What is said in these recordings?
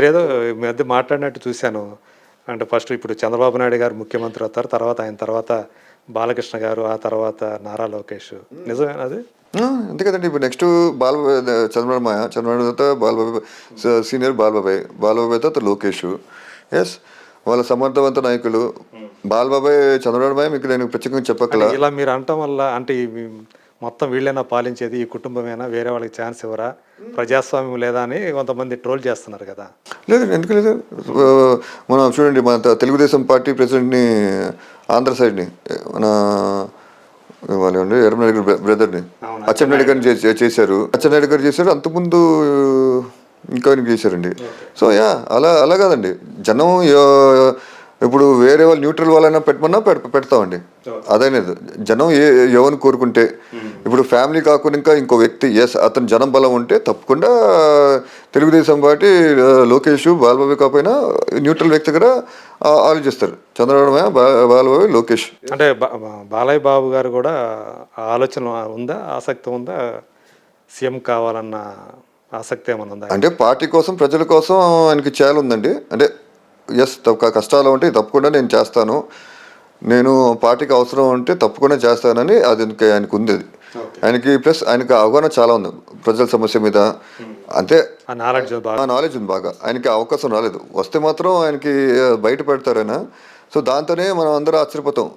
మీరేదో ఈ మధ్య మాట్లాడినట్టు చూశాను. అంటే ఫస్ట్ ఇప్పుడు చంద్రబాబు నాయుడు గారు ముఖ్యమంత్రి అవుతారు. తర్వాత ఆయన తర్వాత బాలకృష్ణ గారు, ఆ తర్వాత నారా లోకేష్. నిజమేనా అది? అంతే కదండి. ఇప్పుడు నెక్స్ట్ చంద్రబాబు తర్వాత బాలబాబు, సీనియర్ బాలబాబాయ్ తర్వాత లోకేష్. ఎస్, వాళ్ళ సమర్థవంత నాయకులు. బాలబాబాయ్, చంద్రబాబు మాయ మీకు నేను ప్రత్యేకంగా అంటే చెప్పక్కల. ఇలా మీరు అనటం వల్ల అంటే మొత్తం వీళ్ళైనా పాలించేది, ఈ కుటుంబమేనా, వేరే వాళ్ళకి ఛాన్స్ ఇవ్వరా, ప్రజాస్వామ్యం లేదా అని కొంతమంది ట్రోల్ చేస్తున్నారు కదా. లేదు, ఎందుకు లేదు. ఆ, మనం చూడండి, మన తెలుగుదేశం పార్టీ ప్రెసిడెంట్ని, ఆంధ్ర సైడ్ని, మన వాళ్ళండి ఎర్రమనాయుడు బ్రదర్ని అవును, అచ్చెన్నాయుడు గారిని చేశారు. అచ్చెన్నాయుడు గారు చేశారు, అంతకుముందు ఇంకా ఆయనకి చేశారండి. సో యా, అలా కాదండి. జనం ఇప్పుడు వేరే వాళ్ళు న్యూట్రల్ వాళ్ళైనా పెట్టమన్నా పెడతామండి. అదనేది జనం ఎవరిని కోరుకుంటే, ఇప్పుడు ఫ్యామిలీ కాకుండా ఇంకా ఇంకో వ్యక్తి, ఎస్ అతను జనం బలం ఉంటే తప్పకుండా తెలుగుదేశం పార్టీ లోకేష్, బాలబాబు కాకపోయినా న్యూట్రల్ వ్యక్తి దగ్గర ఆలోచిస్తారు. చంద్రబాబు, బాలబాబు, లోకేష్. అంటే బాలయ్య బాబు గారు కూడా ఆ ఆలోచన ఉందా, ఆసక్తి ఉందా, సీఎం కావాలన్న ఆసక్తి ఏమైనా ఉందా? అంటే పార్టీ కోసం, ప్రజల కోసం ఆయనకి చేయాలి ఉందండి. అంటే ఎస్, కష్టాలు ఉంటే తప్పకుండా నేను చేస్తాను, నేను పార్టీకి అవసరం ఉంటే తప్పకుండా చేస్తానని అది ఆయనకు ఉంది. అది ఆయనకి ప్లస్ ఆయనకి అవగాహన చాలా ఉంది ప్రజల సమస్య మీద. అంతే, ఆ నాలెడ్జ్ బాగా. నాలెడ్జ్ ఉంది బాగా. ఆయనకి అవకాశం రాలేదు, వస్తే మాత్రం ఆయనకి బయట పెడతారు ఆయన. సో దాంతోనే మనం అందరూ ఆశ్చర్యపోతాం.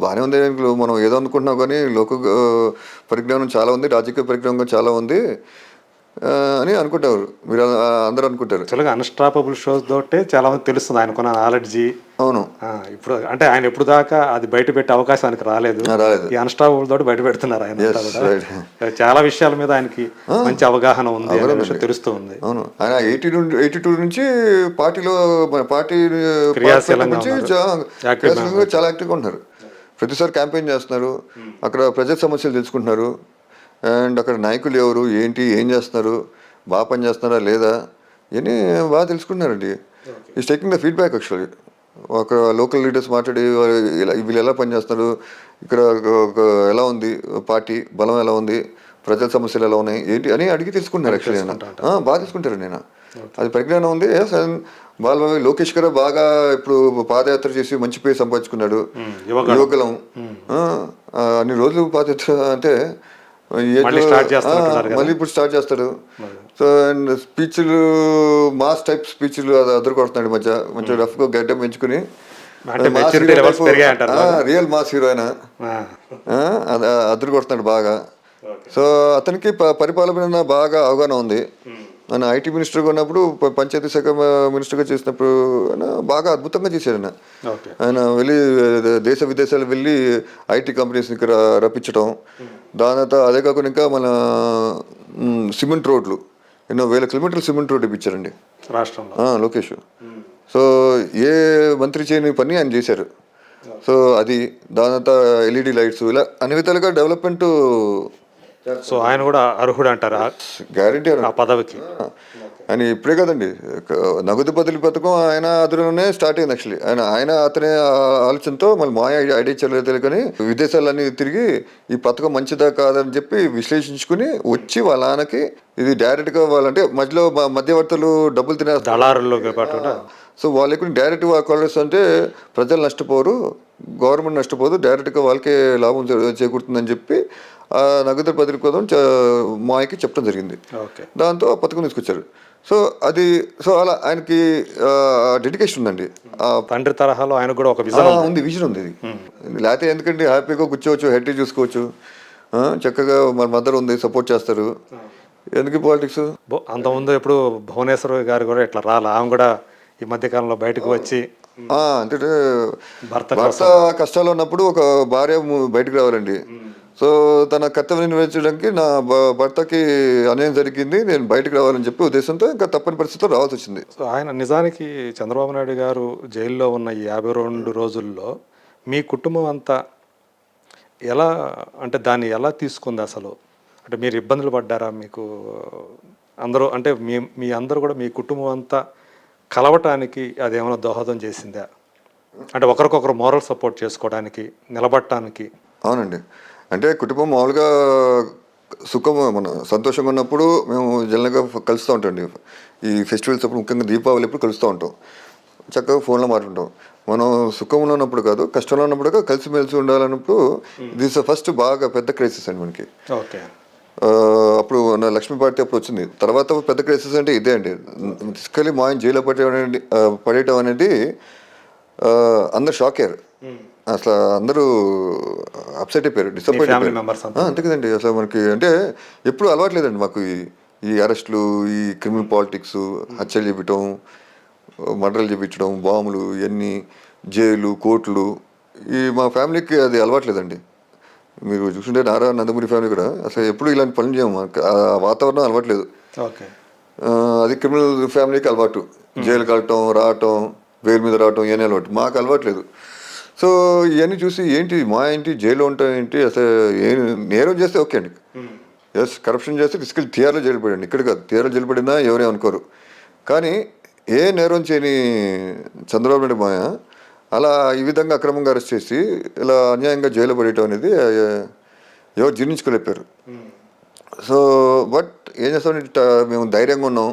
బాగానే ఉంది, మనం ఏదో అనుకుంటున్నాం కానీ లోక పరిజ్ఞానం చాలా ఉంది, రాజకీయ పరిజ్ఞానం చాలా ఉంది అని అనుకుంటారు. మీరు అందరూ అనుకుంటారు. యాక్చువల్గా అన్స్టాపబుల్ షోస్ తోటే చాలా మంది తెలుస్తుంది ఆయనకున్న నాలెడ్జి. అవును, ఇప్పుడు అంటే ఆయన ఎప్పుడు దాకా అది బయట పెట్టే అవకాశం ఆయనకి రాలేదు. ఈ అన్స్టాపబుల్ తోటి బయట పెడుతున్నారు ఆయన అంతా కూడా. చాలా విషయాల మీద ఆయనకి మంచి అవగాహన ఉంది అనే విషయం తెలుస్తూ ఉంది. అవును, ఆయన 82 నుంచి పార్టీలో, పార్టీ క్రియాశీలంగా నుంచి చాలా యాక్టివ్గా ఉన్నారు. ప్రతిసారి క్యాంపెయిన్ చేస్తున్నారు, అక్కడ ప్రజల సమస్యలు తెలుసుకుంటున్నారు. అండ్ అక్కడ నాయకులు ఎవరు, ఏంటి, ఏం చేస్తున్నారు, బాగా పని చేస్తున్నారా లేదా, ఇవన్నీ బాగా తెలుసుకుంటున్నారండి. Is taking the feedback actually. ఒక లోకల్ లీడర్స్ మాట్లాడి వీళ్ళు ఎలా పనిచేస్తున్నారు, ఇక్కడ ఎలా ఉంది పార్టీ బలం, ఎలా ఉంది, ప్రజల సమస్యలు ఎలా ఉన్నాయి, ఏంటి అని అడిగి తెలుసుకుంటున్నారు యాక్చువల్లీ. ఆయన బాగా తీసుకుంటారు. నేను అది పరిజ్ఞానం ఉంది. బాలబాబు, లోకేష్ గారు బాగా ఇప్పుడు పాదయాత్ర చేసి మంచి పేరు సంపాదించుకున్నాడు. యువకులం అన్ని రోజులు పాదయాత్ర అంటే మళ్ళీ ఇప్పుడు స్టార్ట్ చేస్తాడు. సో అండ్ స్పీచ్లు, మాస్ టైప్ స్పీచ్లు అది అద్దరు కొడుతున్నాడు. మంచిగా రఫ్గా గడ్డం పెంచుకుని రియల్ మాస్ హీరో ఆయన అద్దరు కొడుతున్నాడు బాగా. సో అతనికి పరిపాలన బాగా అవగాహన ఉంది. ఆయన ఐటీ మినిస్టర్గా ఉన్నప్పుడు, పంచాయతీ శాఖ మినిస్టర్గా చేసినప్పుడు ఆయన బాగా అద్భుతంగా చేశాడు. ఆయన వెళ్ళి దేశ విదేశాలు వెళ్ళి ఐటీ కంపెనీస్ని ఇక్కడ రప్పించడం. దాని తర్వాత అదే కాకుండా ఇంకా మన సిమెంట్ రోడ్లు, ఎన్నో వేల కిలోమీటర్లు సిమెంట్ రోడ్డు ఇప్పించారండి రాష్ట్రంలో లోకేష్. సో ఏ మంత్రి చేయని పని ఆయన చేశారు. సో అది దాని తర్వాత ఎల్ఈడి లైట్స్, ఇలా అన్ని విధాలుగా డెవలప్మెంట్. సో ఆయన కూడా అర్హుడు అంటారా గ్యారెంటీ ఆ పదవికి? ఆయన ఇప్పుడే కదండి, నగదు బదిలీ పథకం ఆయన అదులోనే స్టార్ట్ అయింది యాక్చువల్లీ. అతని ఆలోచనతో మళ్ళీ మా ఐడియా ఇచ్చలేదు కానీ విదేశాలన్నీ తిరిగి ఈ పథకం మంచిదా కాదని చెప్పి విశ్లేషించుకుని వచ్చి వాళ్ళ నాన్నకి ఇది డైరెక్ట్గా వాళ్ళంటే మధ్యలో మధ్యవర్తులు డబ్బులు తినేస్తారు, దళారుల్లో. సో వాళ్ళకి డైరెక్ట్ కాలర్స్ అంటే ప్రజలు నష్టపోరు, గవర్నమెంట్ నష్టపోదు, డైరెక్ట్గా వాళ్ళకే లాభం చేకూరుతుందని చెప్పి ఆ నగదు బదిలీ పథకం మాయకి చెప్పడం జరిగింది. దాంతో ఆ పథకం తీసుకొచ్చారు. సో అలా ఆయనకి డెడికేషన్ ఉందండి. తండ్రి తరహాలో ఆయన కూడా ఒక విజన్ ఉంది, విజన్ ఉంది. లేకపోతే ఎందుకంటే హ్యాపీగా కూర్చోవచ్చు, హెడ్ చూసుకోవచ్చు, చక్కగా మన మదర్ ఉంది, సపోర్ట్ చేస్తారు. ఎందుకు పాలిటిక్స్? అంతకుముందు ఎప్పుడు భువనేశ్వర్ గారు కూడా ఇట్లా ఆమె కూడా ఈ మధ్య కాలంలో బయటకు వచ్చి అంటే భర్త కష్టాలు ఉన్నప్పుడు ఒక భార్య బయటకు రావాలండి. సో తన కర్తవ్యం నిర్వహించడానికి నా భర్తకి అన్యాయం జరిగింది, నేను బయటకు రావాలని చెప్పి ఉద్దేశంతో ఇంకా తప్పని పరిస్థితిలో రావాల్సి వచ్చింది. సో ఆయన నిజానికి చంద్రబాబు నాయుడు గారు జైల్లో ఉన్న ఈ 52 రోజుల్లో మీ కుటుంబం అంతా ఎలా, అంటే దాన్ని ఎలా తీసుకుంది అసలు? అంటే మీరు ఇబ్బందులు పడ్డారా? మీకు అందరూ అంటే మీ అందరూ కూడా మీ కుటుంబం అంతా కలవటానికి అదేమైనా దోహదం చేసిందా? అంటే ఒకరికొకరు మోరల్ సపోర్ట్ చేసుకోవడానికి, నిలబడటానికి. అవునండి, అంటే కుటుంబం మామూలుగా సుఖం మన సంతోషంగా ఉన్నప్పుడు మేము జనరల్గా కలుస్తూ ఉంటాండి. ఈ ఫెస్టివల్స్ అప్పుడు ముఖ్యంగా దీపావళి అప్పుడు కలుస్తూ ఉంటాం. చక్కగా ఫోన్లో మాట్లాడుతాం. మనం సుఖంలో ఉన్నప్పుడు కాదు, కష్టంలో ఉన్నప్పుడు కలిసిమెలిసి ఉండాలన్నప్పుడు దిస్ ఫస్ట్ బాగా పెద్ద క్రైసిస్ అండి మనకి. ఓకే. అప్పుడు నా లక్ష్మీ పార్టీ అప్పుడు వచ్చింది. తర్వాత పెద్ద క్రైసిస్ అంటే ఇదే అండి. తీసుకెళ్ళి మా ఆయన జైల్లో పడేయటం అనేది అందరు షాక్ అయ్యారు. అసలు అందరూ అప్సెట్ అయిపోయారు, డిసప్పాయింట్ ఫ్యామిలీ అయిపోయారు. మెంబర్స్ అంతా. అంతే కదండి. అసలు మనకి అంటే ఎప్పుడు అలవాట్లేదండి మాకు ఈ అరెస్టులు, ఈ క్రిమినల్ పాలిటిక్స్, హత్యలు చేపించడం, మర్డర్లు చేపించడం, బాంబులు, ఇవన్నీ జైలు, కోర్టులు, మా ఫ్యామిలీకి అది అలవాట్లేదండి. మీరు చూస్తుంటే నారా నందమూరి ఫ్యామిలీ కూడా అసలు ఎప్పుడు ఇలాంటి పనులు చేయము. ఆ వాతావరణం అలవాట్లేదు. ఓకే. అది క్రిమినల్ ఫ్యామిలీకి అలవాటు. జైలుకి వెళ్ళటం, రావటం, బెయిల్ మీద రావటం, ఇవన్నీ అలవాటు. మాకు అలవాట్లేదు. సో ఇవన్నీ చూసి ఏంటి మా ఏంటి జైల్లో ఉంటాం ఏంటి, అసలు ఏం నేరం చేస్తే ఓకే అండి. ఎస్, కరప్షన్ చేస్తే తీసుకెళ్ళి టీఆర్లో జైలు పడండి, ఇక్కడ కాదు. టీఆర్లో జైలు పడినా ఎవరే అనుకోరు. కానీ ఏ నేరం చేయని చంద్రబాబు నాయుడు మాయ అలా ఈ విధంగా అక్రమంగా అరెస్ట్ చేసి ఇలా అన్యాయంగా జైలు పడేయటం అనేది ఎవరు జీర్ణించుకోలేపారు. సో బట్ ఏం చేస్తామంటే మేము ధైర్యంగా ఉన్నాం.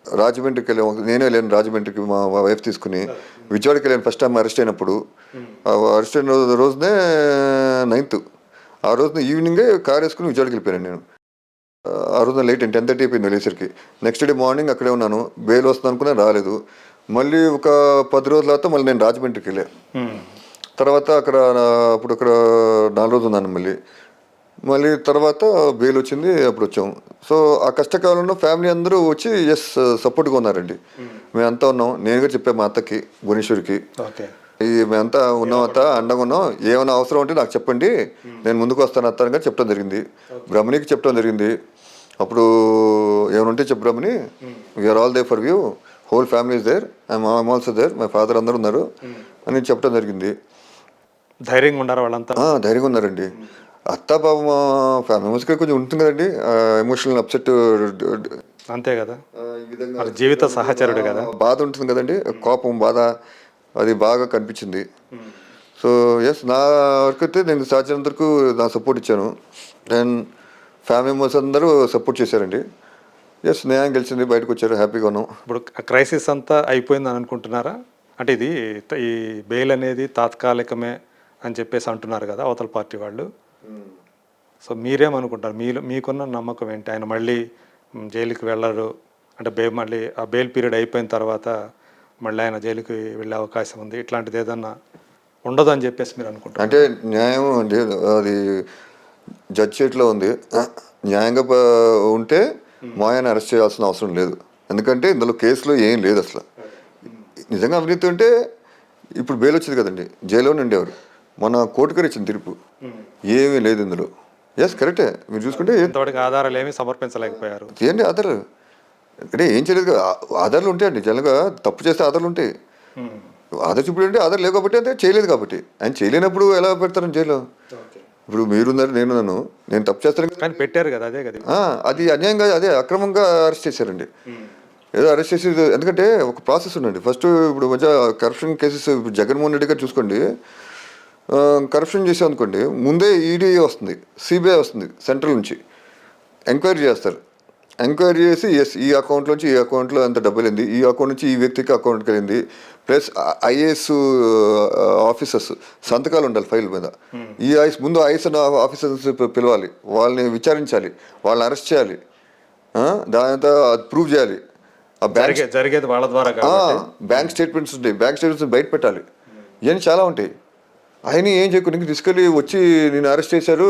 రాజమండ్రికి వెళ్ళాము. నేనే వెళ్ళాను రాజమండ్రికి, మా వైఫ్ తీసుకుని. విజయవాడకి వెళ్ళాను ఫస్ట్ టైం అరెస్ట్ అయినప్పుడు. అరెస్ట్ అయిన రోజునే 9th. ఆ రోజున ఈవినింగే కార్ వేసుకుని విజయవాడకి వెళ్ళిపోయాను నేను. ఆ రోజున లేట్ 10:30 అయిపోయింది వెళ్ళేసరికి. నెక్స్ట్ డే మార్నింగ్ అక్కడే ఉన్నాను. బెయిల్ వస్తుంది అనుకున్నా, రాలేదు. మళ్ళీ ఒక 10 రోజుల తర్వాత మళ్ళీ నేను రాజమండ్రికి వెళ్ళాను. తర్వాత అక్కడ 4 రోజులు ఉన్నాను. మళ్ళీ తర్వాత బెయిల్ వచ్చింది, అప్పుడు వచ్చాము. సో ఆ కష్టకాలంలో ఫ్యామిలీ అందరూ వచ్చి సపోర్ట్గా ఉన్నారండి. మేమంతా ఉన్నాం. నేను కూడా చెప్పాను మా అత్తకి, భువనేశ్వరికి, మేమంతా ఉన్నాం అత్త, అండగా ఉన్నాం. ఏమైనా అవసరం ఉంటే నాకు చెప్పండి, నేను ముందుకు వస్తాను అత్త అని చెప్పడం జరిగింది. బ్రహ్మణికి చెప్పడం జరిగింది. అప్పుడు ఏమైనా ఉంటే చెప్పు Brahmani, we're all there for you, whole family is there, I'm also there, my father అందరూ ఉన్నారు అని చెప్పడం జరిగింది. ధైర్యంగా ఉన్నారు వాళ్ళంతా. ధైర్యంగా ఉన్నారండి. అత్త బాబు మా ఫ్యామిలీ మెంబర్స్కి కొంచెం ఉంటుంది కదండి ఎమోషనల్ అప్సెట్. అంతే కదా, జీవిత సహచరుడు కదా, బాధ ఉంటుంది కదండి, కోపం, బాధ, అది బాగా కనిపించింది. సో ఎస్, నా వరకు అయితే నేను సాధ్యమైనంత వరకు నా సపోర్ట్ ఇచ్చాను. అండ్ ఫ్యామిలీ మెంబర్స్ అందరూ సపోర్ట్ చేశారండి. ఎస్, న్యాయం గెలిచింది, బయటకు వచ్చారు, హ్యాపీగా ఉన్నాం. ఇప్పుడు క్రైసిస్ అంతా అయిపోయిందని అనుకుంటున్నారా? అంటే ఇది ఈ బెయిల్ అనేది తాత్కాలికమే అని చెప్పేసి అంటున్నారు కదా అవతల పార్టీ వాళ్ళు. సో మీరేమనుకుంటారు? మీకున్న నమ్మకం ఏంటి? ఆయన మళ్ళీ జైలుకి వెళ్ళరు అంటే మళ్ళీ ఆ బెయిల్ పీరియడ్ అయిపోయిన తర్వాత మళ్ళీ ఆయన జైలుకి వెళ్ళే అవకాశం ఉంది, ఇట్లాంటిది ఏదన్నా ఉండదు అని చెప్పేసి మీరు అనుకుంటారు? అంటే న్యాయం అండి, అది జడ్జి చేతిలో ఉంది. న్యాయంగా ఉంటే మా ఆయన అరెస్ట్ చేయాల్సిన అవసరం లేదు. ఎందుకంటే ఇందులో కేసులో ఏం లేదు అసలు. నిజంగా అవినీతి ఉంటే ఇప్పుడు బెయిల్ వచ్చింది కదండి, జైల్లోనే ఉండేవారు. మన కోర్టు గారు ఇచ్చిన తీర్పు ఏమీ లేదు ఇందులో. ఎస్, కరెక్టే. మీరు చూసుకుంటే ఇంతవరకు ఆధారాలు ఏమీ సమర్పించలేకపోయారు. ఏంటి ఆధారాలు అంటే ఏం చేయలేదు కదా. ఆధారాలు ఉంటాయండి, జనరల్గా తప్పు చేస్తే ఆధారాలు ఉంటాయి. ఆధార్ చూపించంటే ఆధార్ లేవు కాబట్టి అంటే చేయలేదు కాబట్టి. ఆయన చేయలేనప్పుడు ఎలా పెడతారని జైల్లో? ఇప్పుడు మీరున్నారు, నేను తప్పు చేస్తాను కానీ పెట్టారు కదా, అదే కదా. అది అన్యాయంగా, అదే అక్రమంగా అరెస్ట్ చేశారండి. ఏదో అరెస్ట్ చేసి, ఎందుకంటే ఒక ప్రాసెస్ ఉందండి. ఫస్ట్ ఇప్పుడు మధ్య కరప్షన్ కేసెస్, ఇప్పుడు జగన్మోహన్ రెడ్డి గారు చూసుకోండి, కరప్షన్ చేసాం అనుకోండి, ముందే ఈడీ వస్తుంది, సిబిఐ వస్తుంది, సెంట్రల్ నుంచి ఎంక్వైరీ చేస్తారు. ఎంక్వైరీ చేసి ఎస్, ఈ అకౌంట్లోంచి ఈ అకౌంట్లో ఎంత డబ్బులు వెళ్ళింది, ఈ అకౌంట్ నుంచి ఈ వ్యక్తికి అకౌంట్కి వెళ్ళింది, ప్లస్ ఐఏఎస్ ఆఫీసర్స్ సంతకాలు ఉండాలి ఫైల్ మీద. ఈ ముందు ఐఏఎస్ ఆఫీసర్స్ పిలవాలి, వాళ్ళని విచారించాలి, వాళ్ళని అరెస్ట్ చేయాలి, దానితో అది ప్రూవ్ చేయాలి. ఆ జరిగేది వాళ్ళ ద్వారా. బ్యాంక్ స్టేట్మెంట్స్ ఉంటాయి, బ్యాంక్ స్టేట్మెంట్స్ బయట పెట్టాలి. ఇవన్నీ చాలా ఉంటాయి. ఆయన ఏం చేయకుండా ఇంక తీసుకెళ్ళి వచ్చి నేను అరెస్ట్ చేశారు,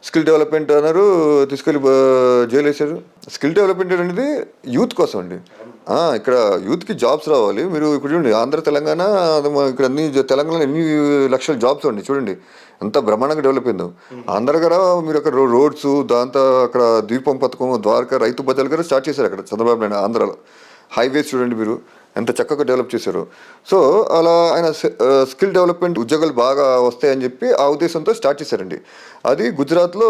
స్కిల్ డెవలప్మెంట్ అన్నారు, తీసుకెళ్ళి జైలు వేశారు. స్కిల్ డెవలప్మెంట్ అనేది యూత్ కోసం అండి. ఇక్కడ యూత్కి జాబ్స్ రావాలి. మీరు ఇప్పుడు చూడండి, ఆంధ్ర తెలంగాణ, ఇక్కడ తెలంగాణలో ఎన్ని లక్షల జాబ్స్ అండి. చూడండి ఎంత బ్రహ్మాండంగా డెవలప్ అయిందో. ఆంధ్ర గారు మీరు అక్కడ రోడ్స్, దాంతో అక్కడ దీపం పథకం, ద్వారకా రైతు బజార్లు గారు స్టార్ట్ చేశారు అక్కడ చంద్రబాబు నాయుడు. ఆంధ్రాలో హైవేస్ చూడండి మీరు ఎంత చక్కగా డెవలప్ చేశారు. సో అలా ఆయన స్కిల్ డెవలప్మెంట్, ఉద్యోగాలు బాగా వస్తాయని చెప్పి ఆ ఉద్దేశంతో స్టార్ట్ చేశారండి. అది గుజరాత్లో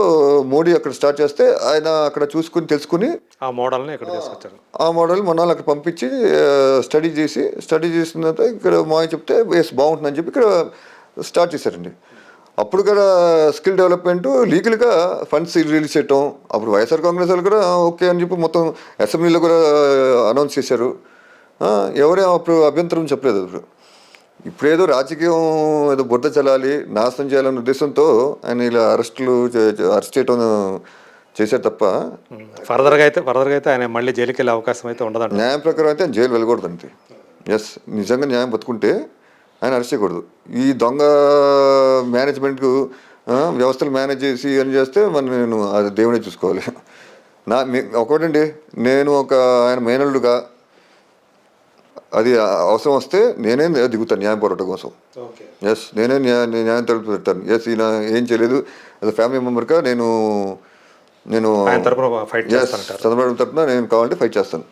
మోడీ అక్కడ స్టార్ట్ చేస్తే ఆయన అక్కడ చూసుకుని తెలుసుకుని ఆ మోడల్ని ఇక్కడ తీసుకొచ్చారు. ఆ మోడల్ మన వాళ్ళు అక్కడ పంపించి స్టడీ చేసిన తర్వాత ఇక్కడ మా చెప్తే ఎస్ బాగుంటుందని చెప్పి ఇక్కడ స్టార్ట్ చేశారండి. అప్పుడు కూడా స్కిల్ డెవలప్మెంట్ లీగల్గా ఫండ్స్ రిలీజ్ చేయటం, అప్పుడు వైఎస్ఆర్ కాంగ్రెస్ వాళ్ళు కూడా ఓకే అని చెప్పి మొత్తం అసెంబ్లీలో కూడా అనౌన్స్ చేశారు. ఎవరేం అప్పుడు అభ్యంతరం చెప్పలేదు. ఇప్పుడేదో రాజకీయం ఏదో బురద చల్లాలి, నాశనం చేయాలనే ఉద్దేశంతో ఆయన ఇలా అరెస్ట్ చేయటం చేశారు తప్ప ఫర్దర్గా అయితే ఆయన మళ్ళీ జైలుకి వెళ్ళే అవకాశం అయితే ఉండదంట. న్యాయం ప్రకారం అయితే ఆయన జైలు వెళ్ళకూడదు అంతే. ఎస్, నిజంగా న్యాయం బతుకుంటే ఆయన అరెస్ట్ చేయకూడదు. ఈ దొంగ మేనేజ్మెంట్కు వ్యవస్థలు మేనేజ్ చేసి అని చేస్తే నేను అది దేవుడే చూసుకోవాలి. ఒకటండి, నేను ఆయన మేనల్లుగా అది అవసరం వస్తే నేనే దిగుతాను న్యాయం పోరాటం కోసం. ఎస్, నేనే న్యాయం తలుపు పెడతాను. ఎస్, ఈయన ఏం చేయలేదు, అది ఫ్యామిలీ మెంబర్గా నేను ఆయన తరపున ఫైట్ చేస్తాను. చంద్రబాబు తరపున నేను కావాలంటే ఫైట్ చేస్తాను.